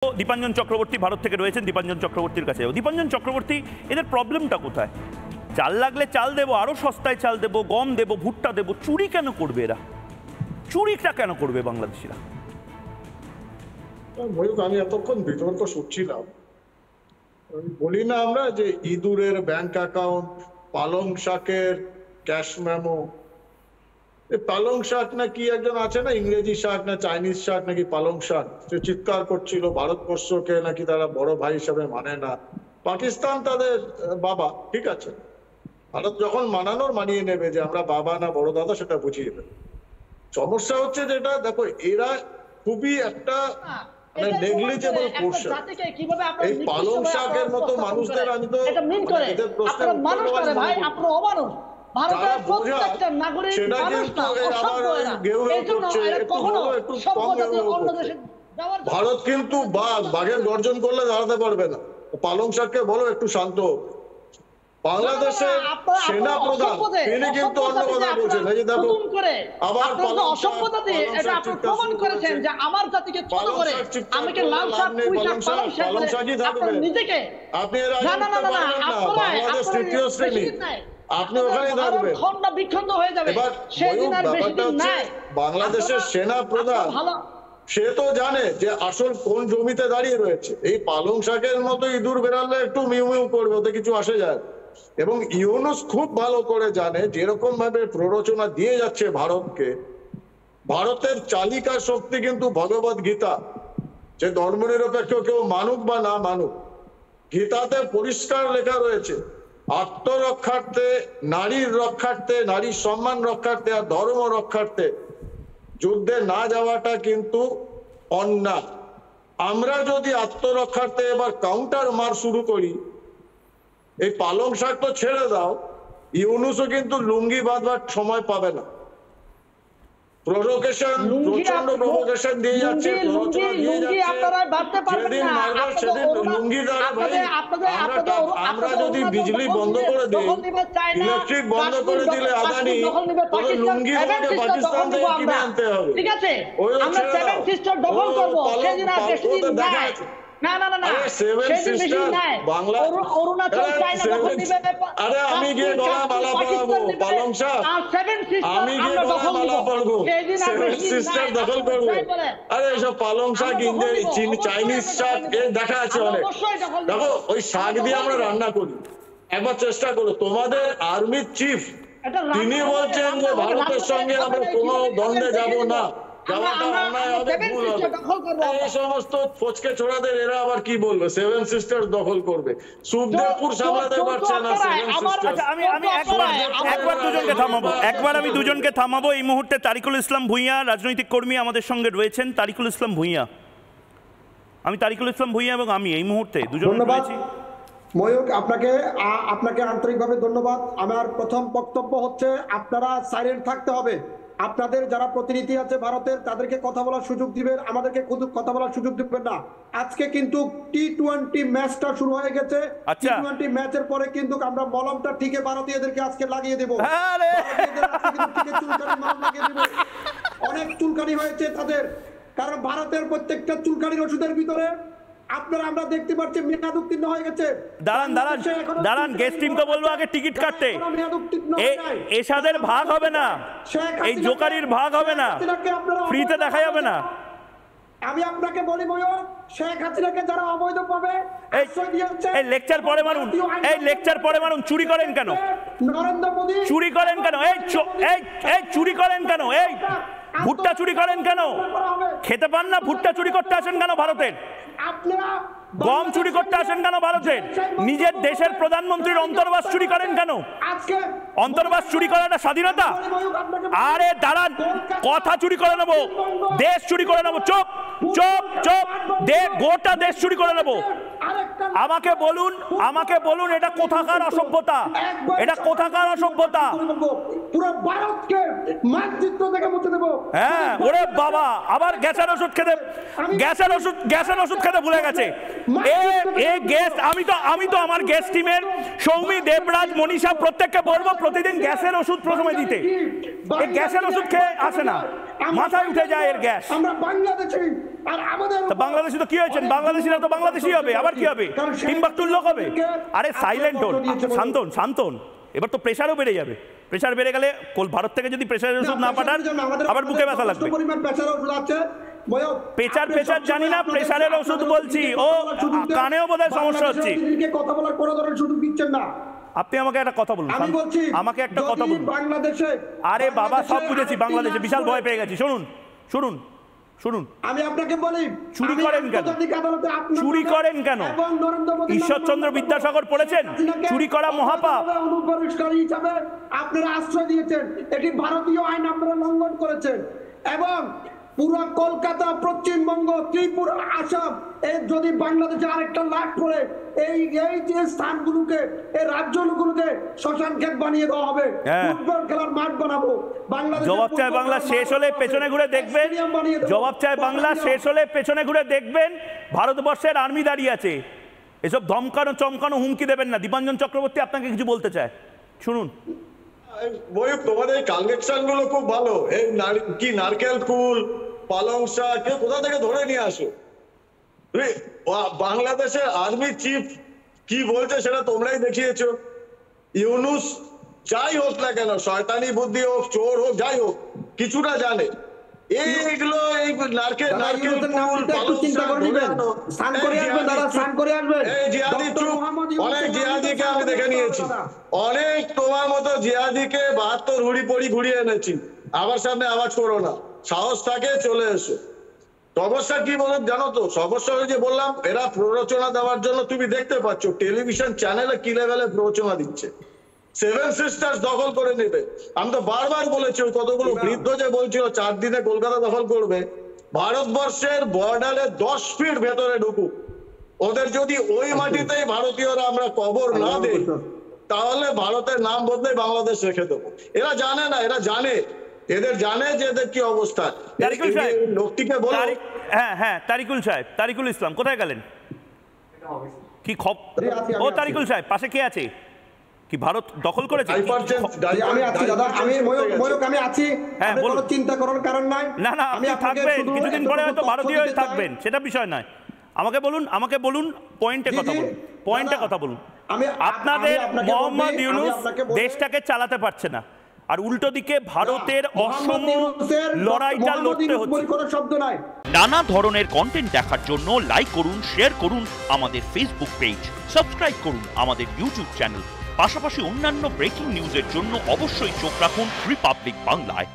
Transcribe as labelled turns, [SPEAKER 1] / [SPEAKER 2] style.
[SPEAKER 1] দীপাঞ্জন চক্রবর্তী ভারত থেকে রয়েছেন। দীপাঞ্জন চক্রবর্তীর কাছে দীপাঞ্জন চক্রবর্তী, এদের প্রবলেমটা কোথায়? চাল লাগলে চাল দেবো, আরো সস্তায় চাল দেবো, গম দেবো, ভুট্টা দেবো, চুরি কেন করবে এরা? চুরিটা কেন করবে বাংলাদেশিরা?
[SPEAKER 2] আমি এতক্ষণ বিতর্ক শুনছিলাম, বলি না আমরা যে ইঁদুরের ব্যাংক অ্যাকাউন্ট, পালং শাকের ক্যাশ মেমো। পালং শাক না কি একজন আছে না, ইংরেজি শাক না চাইনিজ শাক নাকি পালং শাক, সে চিৎকার করছিল ভারতবর্ষকে নাকি তারা বড় ভাই হিসাবে মানে না, পাকিস্তান তাদের বাবা। ঠিক আছে, ভারত যখন মানানোর মানিয়ে নেবে যে আমরা বাবা না বড় দাদা সেটা বুঝিয়ে দেবে। সমস্যা হচ্ছে যেটা, দেখো এরা খুবই একটা নেগলিজেবল পোর্শন। এই পালং শাকের মতো মানুষদের আমি তো এদের প্রশ্নের ভারত কিন্তু বাঘের গর্জন করলে দাঁড়াতে পারবে না। পালং শাককে বলো একটু শান্ত। বাংলাদেশের সেনা প্রধান তিনি কিন্তু অন্য কথা বলছেন, এই যে দেখো আবার অসভ্যতা দিয়ে এটা আপনি প্রমাণ করেছেন যে আমার জাতিকে ছোট করে আমাকে লাল শাক পালং শাকই থাকবে নিজেকে আপনি এর আগে বাংলাদেশ তৃতীয় শ্রেণী, আপনি ওখানেই থাকবেন, খন্ড বিখন্ড হয়ে যাবে। সেদিন আর বেশি দিন নাই। বাংলাদেশের সেনা প্রধান সে তো জানে যে আসল কোন জমিতে দাঁড়িয়ে রয়েছে। এই পালং শাকের মতো ইঁদুর বেরালে একটু মিউ মিউ করবে, ওতে কিছু আসে যায়। এবং ইউনুস খুব ভালো করে জানে যেরকম ভাবে প্ররোচনা দিয়ে যাচ্ছে ভারতকে, ভারতের চালিকা শক্তি কিন্তু ভগবত গীতা, যে ধর্মনিরপেক্ষ কেউ মানুক বা না মানুক, গীতাতে পরিষ্কার লেখা রয়েছে আত্মরক্ষার্থে, নারীর রক্ষার্থে, নারীর সম্মান রক্ষার্থে আর ধর্ম রক্ষার্থে যুদ্ধে না যাওয়াটা কিন্তু অন্যায়। আমরা যদি আত্মরক্ষার্থে এবার কাউন্টার মার শুরু করি, এই পালং শাক তো ছেড়ে দাও, ইউনুসও কিন্তু লুঙ্গি বাঁধবার সময় পাবে না। প্রভোকেশন, প্রচন্ড প্রভোকেশন দিয়ে যাচ্ছে, আমরা যদি বিজলি বন্ধ করে দিই, ইলেকট্রিক বন্ধ করে দিলে আদানি, তবে লুঙ্গি পাকিস্তান থেকে কিনে আনতে হবে। ঠিক আছে, দেখা আছে। না না না না, সেদিন বেশি নাই। অরুণাচল চায়না দখল দিবে। আরে আমি গিয়ে গলা মালা পরাবো পালং শাক, আমি গিয়ে গলা মালা পরবো, সেভেন সিস্টার দখল করবো। আরে এসব পালং শাক, চাইনিজ শাক এর দেখা আছে অনেক। দেখো ওই শাক দিয়ে আমরা রান্না করি, একবার চেষ্টা করো। তোমাদের আর্মির চিফ তিনি বলছেন যে ভারতের সঙ্গে আমরা কোনো দ্বন্দ্বে যাব না, সমস্ত ফচকে ছোড়াদের এরা আবার কি বলবে, সেভেন সিস্টার দখল করবে। সুখদেবপুর সামলাতে পারছে না সেভেন সিস্টার।
[SPEAKER 1] আমি দুজনকে থামাবো এই মুহূর্তে। তারিকুল ইসলাম ভূঁইয়া রাজনৈতিক কর্মী আমাদের সঙ্গে রয়েছেন। তারিকুল ইসলাম ভূঁইয়া, এবং আমি এই মুহূর্তে দুজন রয়েছি।
[SPEAKER 3] ময়ূক, আপনাকে আন্তরিকভাবে ধন্যবাদ। আমার প্রথম বক্তব্য হচ্ছে আপনারা সাইলেন্ট থাকতে হবে। আপনাদের যারা প্রতিনিধি আছে ভারতের, তাদেরকে কথা বলার সুযোগ দিবেন, আমাদেরকে কথা বলার সুযোগ দিবেন না। আজকে কিন্তু টি-20 ম্যাচটা শুরু হয়ে গেছে। টি-20 ম্যাচের পরে কিন্তু আমরা মলমটা ঠিক ভারতীয়দেরকে আজকে লাগিয়ে দেব। অনেক চুলকানি হয়েছে তাদের, কারণ ভারতের প্রত্যেকটা চুলকানির ওষুধের ভিতরে আমরা দেখতে পাচ্ছি মেয়াদ উত্তীর্ণ হয়ে গেছে।
[SPEAKER 1] দাঁড়ান গেস্ট টিমকে বলবো আগে টিকিট কাটতে। এসাদের ভাগ হবে না, এই জোকারির ভাগ হবে না, ফ্রিতে দেখা যাবে না।
[SPEAKER 3] আমি আপনাকে বলি ময়ূর, শেখ হাসিনাকে যারা অবৈধভাবে
[SPEAKER 1] এই লেকচার পরে মারুন, চুরি করেন কেন?
[SPEAKER 3] নরেন্দ্র মোদী
[SPEAKER 1] চুরি করেন কেন? এই চুরি করেন কেন? এই ভুট্টা চুরি করেন কেন? খেতে পান না? ভুট্টা চুরি করতে আসেন কেন ভারতের? গম চুরি করতে আসেন কেন ভারতের? নিজের দেশের প্রধানমন্ত্রীর অন্তর্বাস চুরি করেন কেন? অন্তর্বাস চুরি করাটা স্বাধীনতা? আরে দাঁড়ান, কথা চুরি করে নেবো, দেশ চুরি করে নেবো। চুপ চুপ চুপ, গোটা দেশ চুরি করে নেবো। আমাকে বলুন এটা কোথাকার অসভ্যতা? এটা কোথাকার অসভ্যতা? হ্যাঁ, ওরে বাবা, আবার গ্যাসের ওষুধ খেতে ভুলে গেছে। আমি তো আমার গ্যাস টিমের সৌমি, দেবরাজ, মনীষা প্রত্যেককে বলবো প্রতিদিন গ্যাসের ওষুধ প্রথমে দিতে। এই গ্যাসের ওষুধ খেয়ে আসে না, মাথায় উঠে যায় এর গ্যাস।
[SPEAKER 3] আমরা বাংলাদেশি, আর আমাদের
[SPEAKER 1] বাংলাদেশি তো কি হয়েছেন, বাংলাদেশিরা তো বাংলাদেশি হবে, আবার কি হবে, টিম্বাকটুর লোক হবে। আরে সাইলেন্ট হন, শান্তন। এবার তো প্রেশারও বেড়ে যাবে। প্রেশার বেড়ে গেলে ভারত থেকে যদি প্রেশারের ওষুধ না পাঠান আবার বুকে ব্যথা লাগবে। প্রেশার জানি না, প্রেশারের ওষুধ বলছি। ও কানেও বোধহয় সমস্যা হচ্ছে।
[SPEAKER 3] কথা বলার কোনো ধরনের সুযোগ দিচ্ছেন না।
[SPEAKER 1] আপনি আমাকে একটা কথা বলুন, আমাকে একটা কথা বলুন।
[SPEAKER 3] বাংলাদেশে,
[SPEAKER 1] আরে বাবা সব বুঝেছি, বাংলাদেশে বিশাল ভয় পেয়ে গেছি। শুনুন,
[SPEAKER 3] আমি আপনাকে বলি,
[SPEAKER 1] চুরি করেন কেন? চুরি করেন কেন? ঈশ্বরচন্দ্র বিদ্যাসাগর পড়েছেন? চুরি করা মহাপাপ।
[SPEAKER 3] অনুপ্রবেশকারী হিসাবে আপনারা আশ্রয় দিয়েছেন, এটি ভারতীয় আইন আপনারা লঙ্ঘন করেছেন। এবং পুরো কলকাতা, পশ্চিমবঙ্গ, ত্রিপুরা, আসাম, যদি বাংলাদেশে আরেকটা লাট করে এই যে স্থানগুলোকে, এই রাজ্যগুলোকে শ্মশান ক্ষেত বানিয়ে দেওয়া হবে, ফুটবল খেলার মাঠ বানাবো।
[SPEAKER 1] জবাব চায় বাংলা শেষ হলে পেছনে ঘুরে দেখবেন, জবাব চায় বাংলা শেষ হলে পেছনে ঘুরে দেখবেন ভারতবর্ষের আর্মি দাঁড়িয়ে আছে। এসব ধমকানো চমকানো হুমকি দেবেন না। দীপাঞ্জন চক্রবর্তী আপনাকে কিছু বলতে চায়, শুনুন।
[SPEAKER 2] তোমাদের এই কালেকশন গুলো খুব ভালো। এই কি নারকেল ফুল, পালং শাক কোথা থেকে ধরে নিয়ে আসো? বাংলাদেশের আর্মি চিফ কি বলছে সেটা তোমরাই দেখিয়েছো। ইউনুস যাই হোক না কেন, শয়তানি বুদ্ধি হোক, চোর হোক, যাই হোক, কিছুটা জানে। এইগুলো এই নারকেল ফুল, পালং শাক ধরে আনো। অনেক জিহাদিকে আমি দেখে নিয়েছি, অনেক তোমার মতো জিহাদিকে 72 হুড়ি পড়ি ঘুরিয়ে এনেছি। আবার সামনে আওয়াজ করো না, সাহস থাকে চলে এসো। সমস্যা কি বলো জানো তো? সমস্যা যে বললাম, এরা প্ররোচনা দেওয়ার জন্য তুমি দেখতে পাচ্ছ টেলিভিশন চ্যানেলে কি লেভেলে প্ররোচনা দিচ্ছে। 7 সিস্টার্স দখল করে নেবে। আমি তো বারবার বলেছি, ওই কতগুলো বৃদ্ধ যে বলছিল 4 দিনে কলকাতা দখল করবে। ভারতবর্ষের বর্ডারে 10 ফিট ভেতরে ঢুকুক, ওদের যদি ওই মাটিতেই ভারতীয়রা আমরা কবর না দেই, তাহলে ভারতের নাম বদলে বাংলাদেশ রেখে দেবো। এরা জানে না, এরা জানে, এদের জানে যে এদের কি অবস্থা। লোকটিকে বলো।
[SPEAKER 1] হ্যাঁ তারিকুল ইসলাম কোথায় গেলেন? কি ও তারিকুল সাহেব পাশে কে আছে? কি ভারত দখল করেছে?
[SPEAKER 3] আমি আছি দাদা, আমি আছি। হ্যাঁ বলুন, চিন্তা করার কারণ নাই।
[SPEAKER 1] না আপনি থাকবেন, কিছুদিন পরে হয়তো ভারতীয় হয়ে থাকবেন, সেটা বিষয় নয়। আমাকে বলুন পয়েন্টে কথা বলুন। আপনাদের মোহাম্মদ ইউনূস দেশটাকে চালাতে পারছে না, আর উল্টো দিকে ভারতের অসম লড়াইটা লড়তে হচ্ছে। নানা ধরনের কন্টেন্ট দেখার জন্য লাইক করুন, শেয়ার করুন আমাদের ফেসবুক পেজ, সাবস্ক্রাইব করুন আমাদের ইউটিউব চ্যানেল। পাশাপাশি অন্যান্য ব্রেকিং নিউজের জন্য অবশ্যই চোখ রাখুন রিপাবলিক বাংলায়।